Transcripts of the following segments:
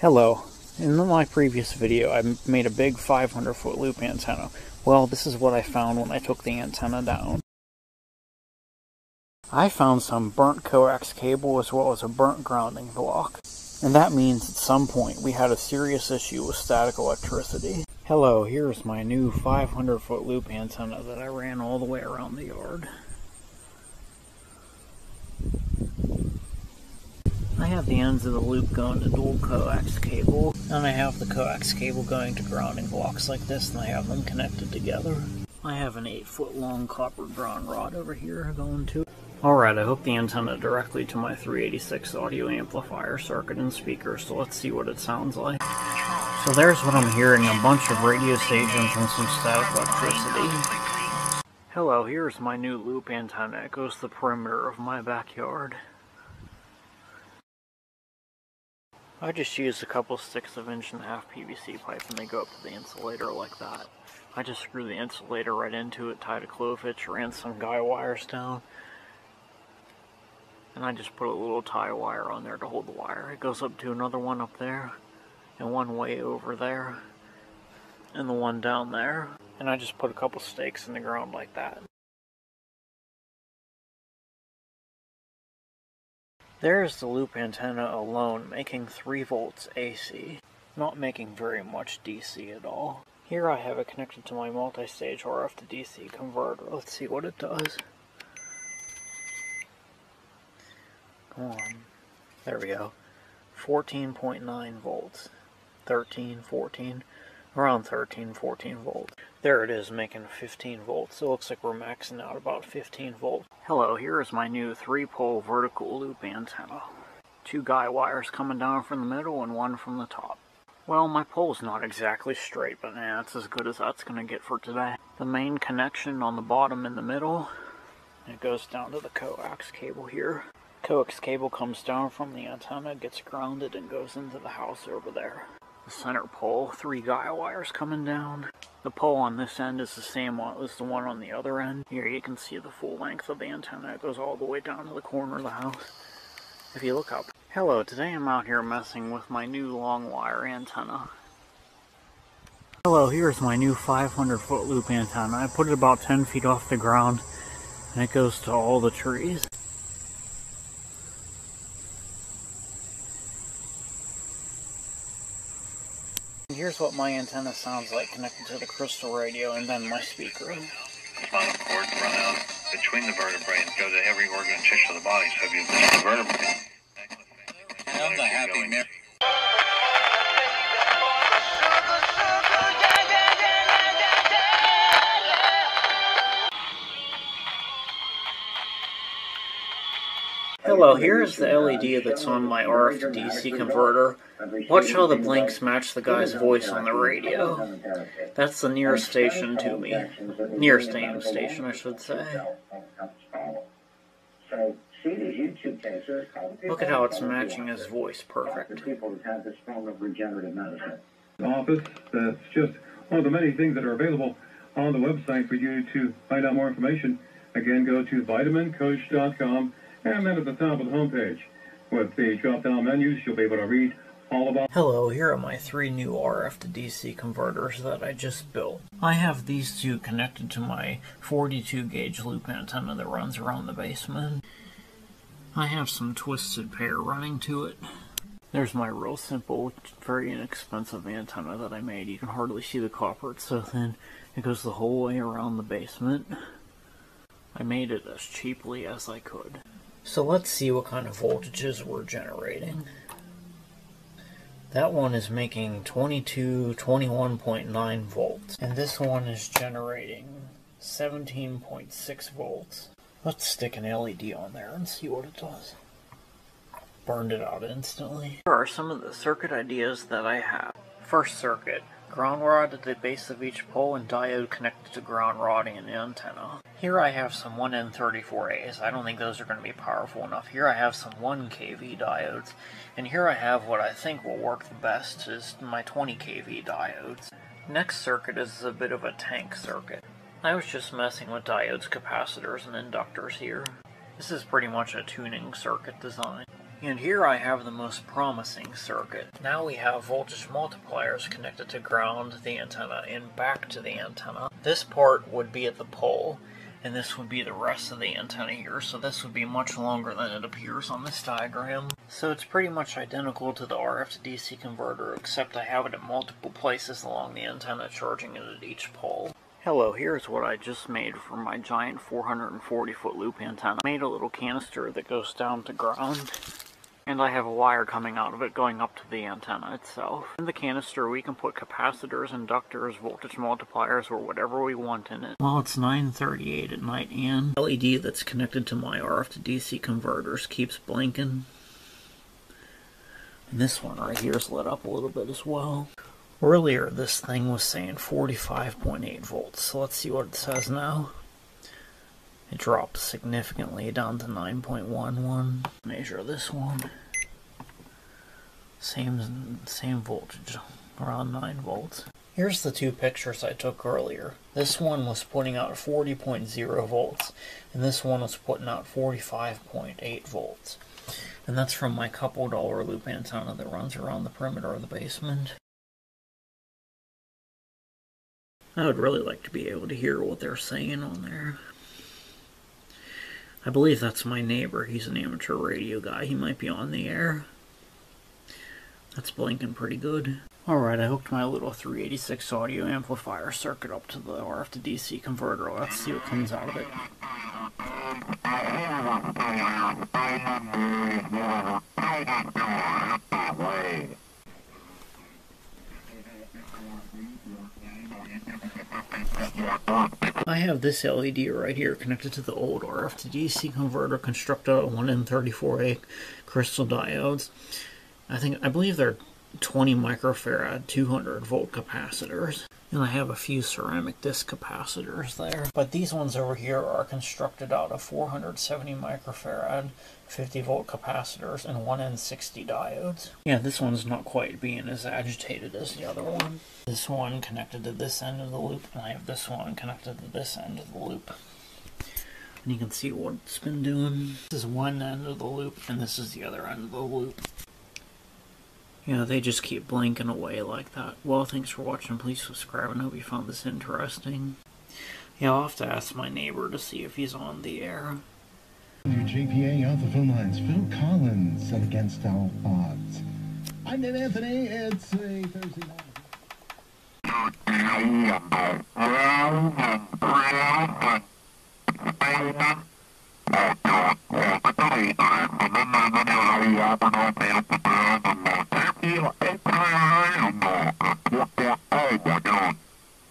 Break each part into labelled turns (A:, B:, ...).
A: Hello. In my previous video, I made a big 500-foot loop antenna. Well, this is what I found when I took the antenna down. I found some burnt coax cable as well as a burnt grounding block. And that means at some point we had a serious issue with static electricity. Hello, here's my new 500-foot loop antenna that I ran all the way around the yard. I have the ends of the loop going to dual coax cable, and I have the coax cable going to grounding blocks like this, and I have them connected together. I have an 8-foot long copper ground rod over here going to it. Alright, I hooked the antenna directly to my 386 audio amplifier circuit and speakers, so let's see what it sounds like. So there's what I'm hearing, a bunch of radio stations and some static electricity. Hello, here's my new loop antenna. It goes to the perimeter of my backyard. I just used a couple sticks of 1.5" PVC pipe and they go up to the insulator like that. I just screw the insulator right into it, tied a clove hitch, ran some guy wires down, and I just put a little tie wire on there to hold the wire. It goes up to another one up there, and one way over there, and the one down there. And I just put a couple stakes in the ground like that. There's the loop antenna alone, making 3 volts AC, not making very much DC at all. Here I have it connected to my multi-stage RF to DC converter. Let's see what it does. Come on. There we go. 14.9 volts. 13, 14, around 13, 14 volts. There it is, making 15 volts. It looks like we're maxing out about 15 volts. Hello, here is my new 3-pole vertical loop antenna. 2 guy wires coming down from the middle and 1 from the top. Well, my pole's not exactly straight, but nah, it's as good as that's gonna get for today. The main connection on the bottom in the middle, it goes down to the coax cable here. Coax cable comes down from the antenna, gets grounded, and goes into the house over there. The center pole, 3 guy wires coming down. The pole on this end is the same as the one on the other end. Here you can see the full length of the antenna. It goes all the way down to the corner of the house. If you look up. Hello, today I'm out here messing with my new long wire antenna. Hello, here's my new 500-foot loop antenna. I put it about 10 feet off the ground, and it goes to all the trees. Here's what my antenna sounds like connected to the crystal radio and then my speaker.
B: Spinal cord run out between the vertebrae and go to every organ and tissue of the body. So if you lose the vertebrae, I'm the happy man.
A: Hello, here's the LED that's on my RF to DC converter. Watch how the blinks match the guy's voice on the radio. That's the nearest station to me. Nearest AM station, I should say. Look at how it's matching his voice perfect.
C: Office, that's just one of the many things that are available on the website for you to find out more information. Again, go to vitamincoach.com. And then at the top of the homepage, with the drop-down menus, you'll be able to read all about...
A: Hello, here are my 3 new RF to DC converters that I just built. I have these 2 connected to my 42 gauge loop antenna that runs around the basement. I have some twisted pair running to it. There's my real simple, very inexpensive antenna that I made. You can hardly see the copper, it's so thin. It goes the whole way around the basement. I made it as cheaply as I could. So let's see what kind of voltages we're generating. That one is making 21.9 volts. And this one is generating 17.6 volts. Let's stick an LED on there and see what it does. Burned it out instantly. Here are some of the circuit ideas that I have. First circuit. Ground rod at the base of each pole and diode connected to ground rod and antenna. Here I have some 1N34As. I don't think those are going to be powerful enough. Here I have some 1 kV diodes. And here I have what I think will work the best is my 20 kV diodes. Next circuit is a bit of a tank circuit. I was just messing with diodes, capacitors, and inductors here. This is pretty much a tuning circuit design. And here I have the most promising circuit. Now we have voltage multipliers connected to ground, the antenna, and back to the antenna. This part would be at the pole, and this would be the rest of the antenna here, so this would be much longer than it appears on this diagram. So it's pretty much identical to the RF to DC converter, except I have it at multiple places along the antenna, charging it at each pole. Hello, here's what I just made from my giant 440-foot loop antenna. I made a little canister that goes down to ground, and I have a wire coming out of it going up to the antenna itself. In the canister we can put capacitors, inductors, voltage multipliers, or whatever we want in it. Well, it's 9:38 at night, and the LED that's connected to my RF to DC converters keeps blinking. And this one right here is lit up a little bit as well. Earlier this thing was saying 45.8 volts, so let's see what it says now. It dropped significantly down to 9.11. Measure this one. Same voltage, around 9 volts. Here's the two pictures I took earlier. This one was putting out 40.0 volts, and this one was putting out 45.8 volts. And that's from my couple dollar loop antenna that runs around the perimeter of the basement. I would really like to be able to hear what they're saying on there. I believe that's my neighbor. He's an amateur radio guy. He might be on the air. That's blinking pretty good. Alright, I hooked my little 386 audio amplifier circuit up to the RF to DC converter. Let's see what comes out of it. I have this LED right here connected to the old RF to DC converter constructed out of 1N34A crystal diodes. I believe they're 20 microfarad 200 volt capacitors. And I have a few ceramic disc capacitors there. But these ones over here are constructed out of 470 microfarad 50 volt capacitors and 1N60 diodes. Yeah, this one's not quite being as agitated as the other one. This one connected to this end of the loop, and I have this one connected to this end of the loop. And you can see what it's been doing. This is one end of the loop, and this is the other end of the loop. Yeah, they just keep blinking away like that. Well, thanks for watching. Please subscribe, and I hope you found this interesting. Yeah, I'll have to ask my neighbor to see if he's on the air.
D: JPA off the phone lines. Phil Collins set against our odds. I'm Dave Anthony. It's a Thursday night.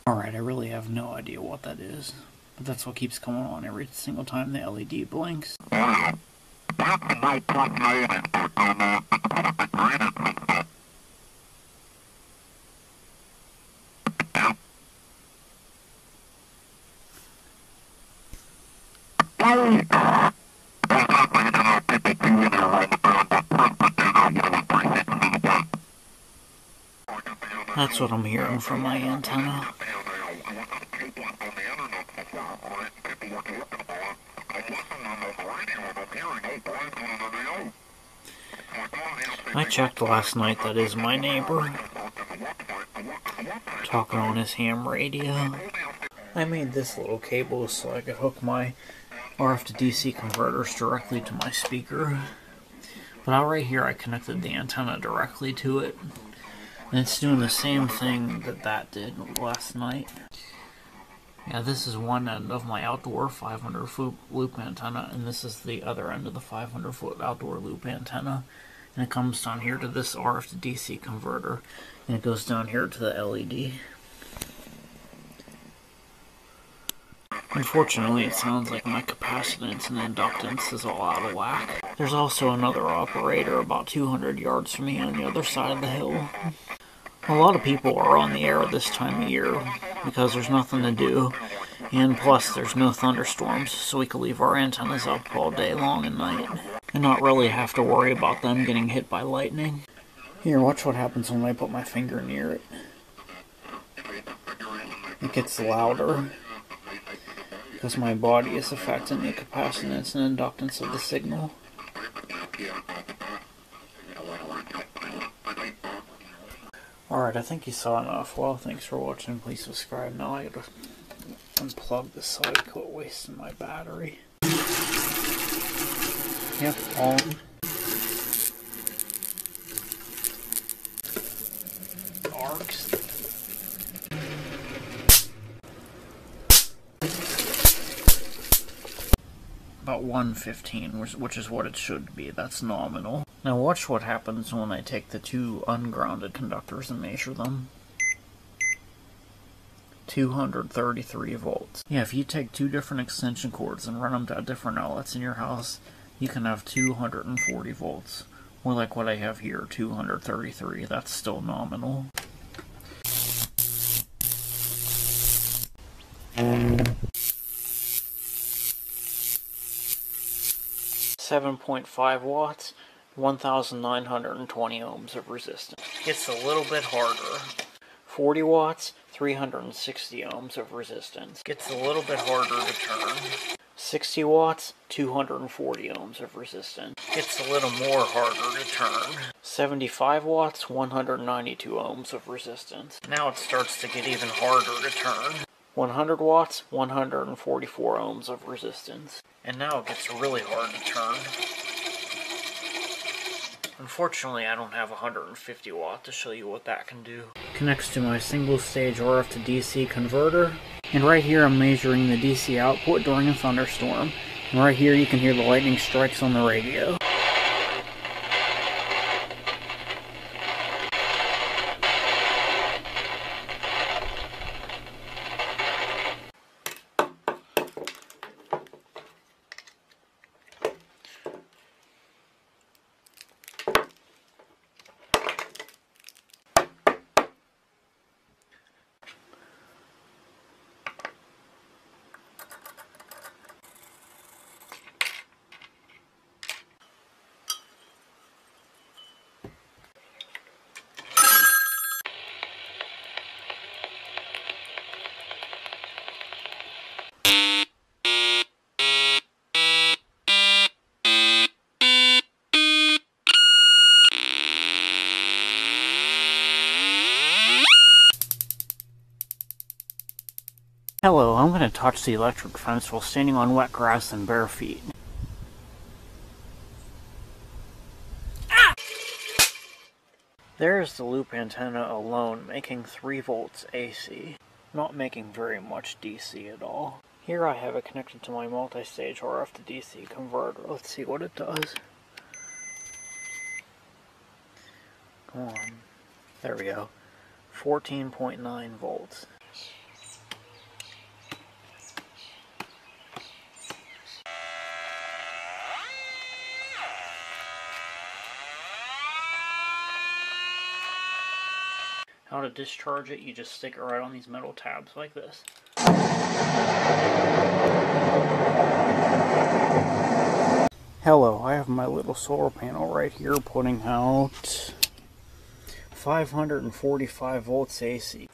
A: Alright, I really have no idea what that is, but that's what keeps coming on every single time the LED blinks. That's what I'm hearing from my antenna. I checked last night, that is my neighbor talking on his ham radio. I made this little cable so I could hook my RF to DC converters directly to my speaker. But out right here I connected the antenna directly to it. And it's doing the same thing that did last night. Yeah, this is one end of my outdoor 500-foot loop antenna, and this is the other end of the 500-foot outdoor loop antenna. And it comes down here to this RF to DC converter, and it goes down here to the LED. Unfortunately, it sounds like my capacitance and inductance is all out of whack. There's also another operator about 200 yards from me on the other side of the hill. A lot of people are on the air this time of year because there's nothing to do, and plus there's no thunderstorms, so we can leave our antennas up all day long and night, and not really have to worry about them getting hit by lightning. Here, watch what happens when I put my finger near it. It gets louder, because my body is affecting the capacitance and inductance of the signal. Alright, I think you saw enough. Well, thanks for watching. Please subscribe. Now I gotta unplug the side, quit wasting my battery. Yep, on. Arcs. About 115, which is what it should be. That's nominal. Now watch what happens when I take the two ungrounded conductors and measure them. 233 volts. Yeah, if you take two different extension cords and run them to different outlets in your house, you can have 240 volts. Or like what I have here, 233. That's still nominal. 7.5 watts, 1,920 ohms of resistance. Gets a little bit harder. 40 watts, 360 ohms of resistance. Gets a little bit harder to turn. 60 watts, 240 ohms of resistance. Gets a little more harder to turn. 75 watts, 192 ohms of resistance. Now it starts to get even harder to turn. 100 watts, 144 ohms of resistance. And now it gets really hard to turn. Unfortunately, I don't have 150 watt to show you what that can do. Connects to my single stage RF to DC converter. And right here I'm measuring the DC output during a thunderstorm. And right here you can hear the lightning strikes on the radio. Hello, I'm going to touch the electric fence while standing on wet grass and bare feet. Ah! There's the loop antenna alone, making 3 volts AC. Not making very much DC at all. Here I have it connected to my multi-stage RF to DC converter. Let's see what it does. Come on. There we go. 14.9 volts. How to discharge it, you just stick it right on these metal tabs like this. Hello, I have my little solar panel right here putting out 545 volts AC.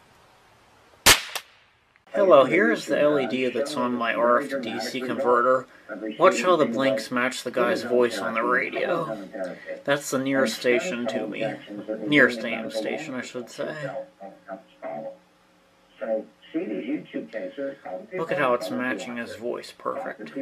A: Hello, here's the LED that's on my RF to DC converter. Watch how the blinks match the guy's voice on the radio. That's the nearest station to me. Nearest AM station, I should say. Look at how it's matching his voice perfect.